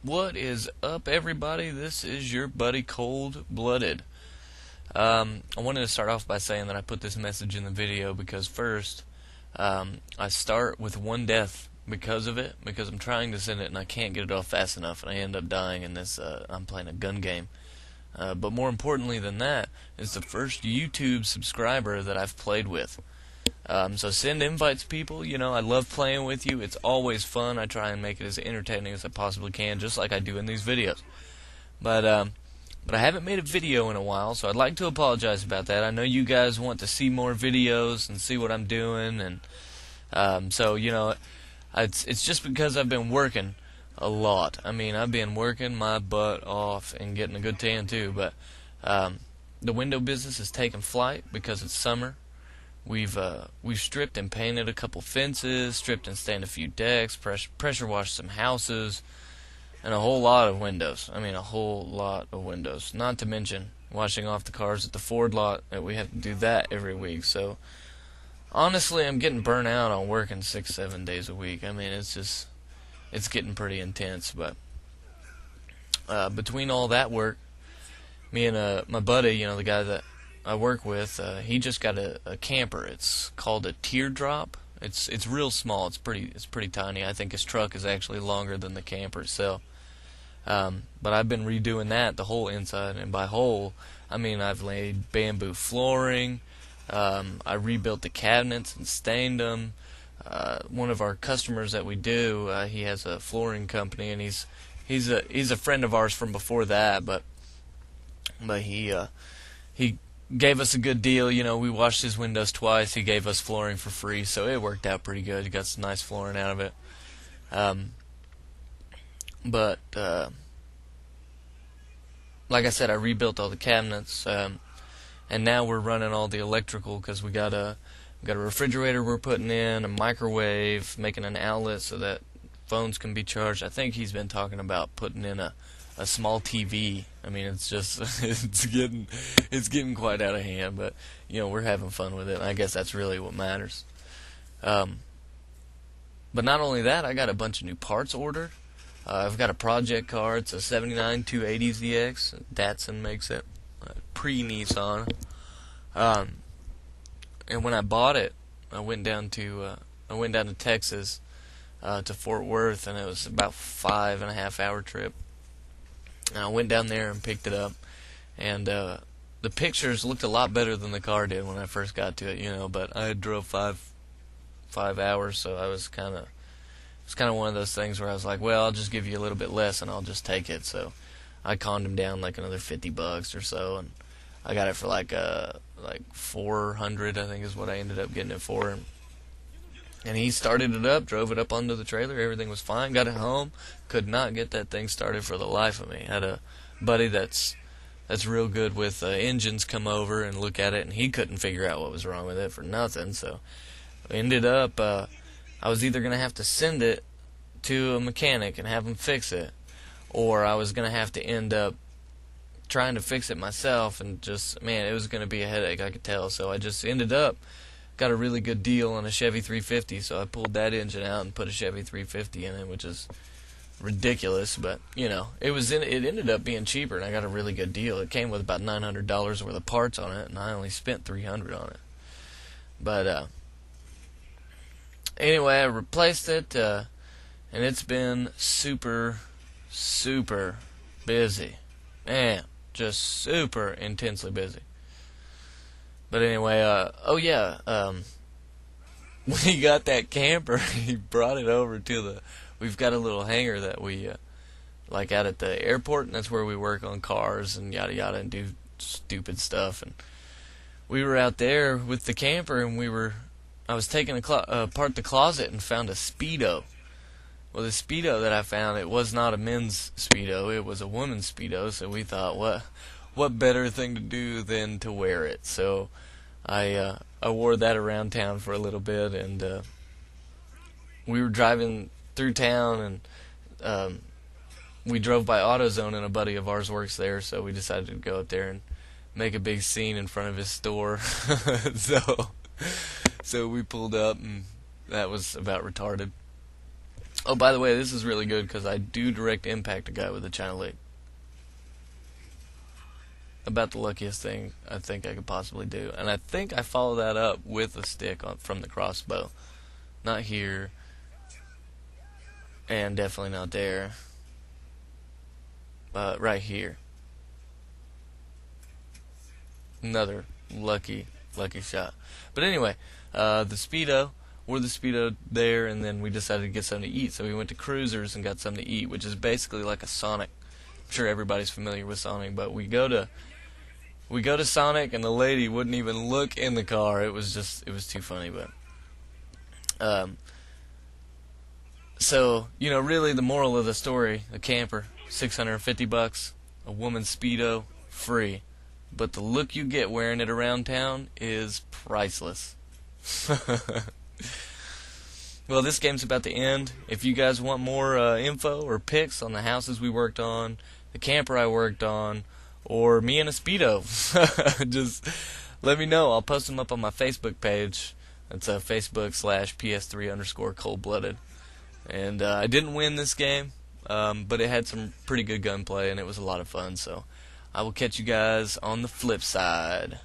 What is up, everybody? This is your buddy Cold Blooded. I wanted to start off by saying that I put this message in the video because first, I start with one death because of it, because I'm trying to send it and I can't get it off fast enough, and I end up dying in this. I'm playing a gun game. But more importantly than that, it's the first YouTube subscriber that I've played with. So send invites, people. You know, I love playing with you. It's always fun. I try and make it as entertaining as I possibly can, just like I do in these videos. But I haven't made a video in a while, so I'd like to apologize about that. I know you guys want to see more videos and see what I'm doing, and so you know, it's just because I've been working a lot. I mean, I've been working my butt off and getting a good tan too. But the window business is taking flight because it's summer. We've stripped and painted a couple fences, stripped and stained a few decks, pressure washed some houses, and a whole lot of windows. I mean, a whole lot of windows. Not to mention washing off the cars at the Ford lot. We have to do that every week. So honestly, I'm getting burnt out on working 6-7 days a week. I mean, it's getting pretty intense. But between all that work, me and my buddy, you know, the guy that I work with, he just got a camper. It's called a teardrop. It's real small. It's pretty tiny. I think his truck is actually longer than the camper itself. But I've been redoing that, the whole inside, and by whole, I mean I've laid bamboo flooring. I rebuilt the cabinets and stained them. One of our customers that we do, he has a flooring company, and he's a friend of ours from before that, but he gave us a good deal. You know, we washed his windows twice. He gave us flooring for free, so it worked out pretty good. He got some nice flooring out of it. But like I said, I rebuilt all the cabinets, and now we're running all the electrical because we got a refrigerator we're putting in, a microwave, making an outlet so that phones can be charged. I think he's been talking about putting in a small TV. I mean, it's just it's getting quite out of hand, but you know, we're having fun with it, and I guess that's really what matters. But not only that, I got a bunch of new parts ordered. I've got a project car. It's a 79 280ZX. Datsun makes it, pre-Nissan. And when I bought it, I went down to Texas, to Fort Worth, and it was about 5.5 hour trip. And I went down there and picked it up, and the pictures looked a lot better than the car did when I first got to it, you know. But I drove five hours, so I was kind of one of those things where I was like, well, I'll just give you a little bit less, and I'll just take it. So I conned him down like another $50 or so, and I got it for like 400, I think is what I ended up getting it for. And he started it up, drove it up onto the trailer. Everything was fine. Got it home. Could not get that thing started for the life of me. Had a buddy that's real good with engines come over and look at it, and he couldn't figure out what was wrong with it for nothing. So ended up, I was either going to have to send it to a mechanic and have him fix it, or I was going to have to end up trying to fix it myself, and just, man, it was going to be a headache, I could tell. So I just ended up got a really good deal on a Chevy 350, so I pulled that engine out and put a Chevy 350 in it, which is ridiculous, but you know, it ended up being cheaper, and I got a really good deal. It came with about $900 worth of parts on it, and I only spent $300 on it. But anyway, I replaced it, and it's been super busy, man, just super intensely busy. But anyway, oh yeah, when he got that camper, he brought it over to we've got a little hangar that we, like out at the airport, and that's where we work on cars and yada yada and do stupid stuff. And we were out there with the camper, and I was taking apart the closet and found a Speedo. Well, the Speedo that I found, it was not a men's Speedo, it was a woman's Speedo, so we thought, what better thing to do than to wear it? So I wore that around town for a little bit, and we were driving through town, and we drove by AutoZone, and a buddy of ours works there, so we decided to go up there and make a big scene in front of his store. So we pulled up, and that was about retarded. Oh, by the way, this is really good because I do direct impact a guy with a China Lake. About the luckiest thing I think I could possibly do. And I think I follow that up with a stick from the crossbow. Not here. And definitely not there. Right here. Another lucky shot. But anyway, the Speedo, we're the Speedo there, and then we decided to get something to eat. So we went to Cruisers and got something to eat, which is basically like a Sonic. I'm sure everybody's familiar with Sonic, but we go to Sonic, and the lady wouldn't even look in the car. It was too funny, but so, you know, really the moral of the story, a camper, $650, a woman's Speedo, free. But the look you get wearing it around town is priceless. Well, this game's about to end. If you guys want more info or pics on the houses we worked on, the camper I worked on, or me in a Speedo, just let me know. I'll post them up on my Facebook page. It's Facebook.com/PS3_coldblooded. And I didn't win this game, but it had some pretty good gunplay, and it was a lot of fun. So I will catch you guys on the flip side.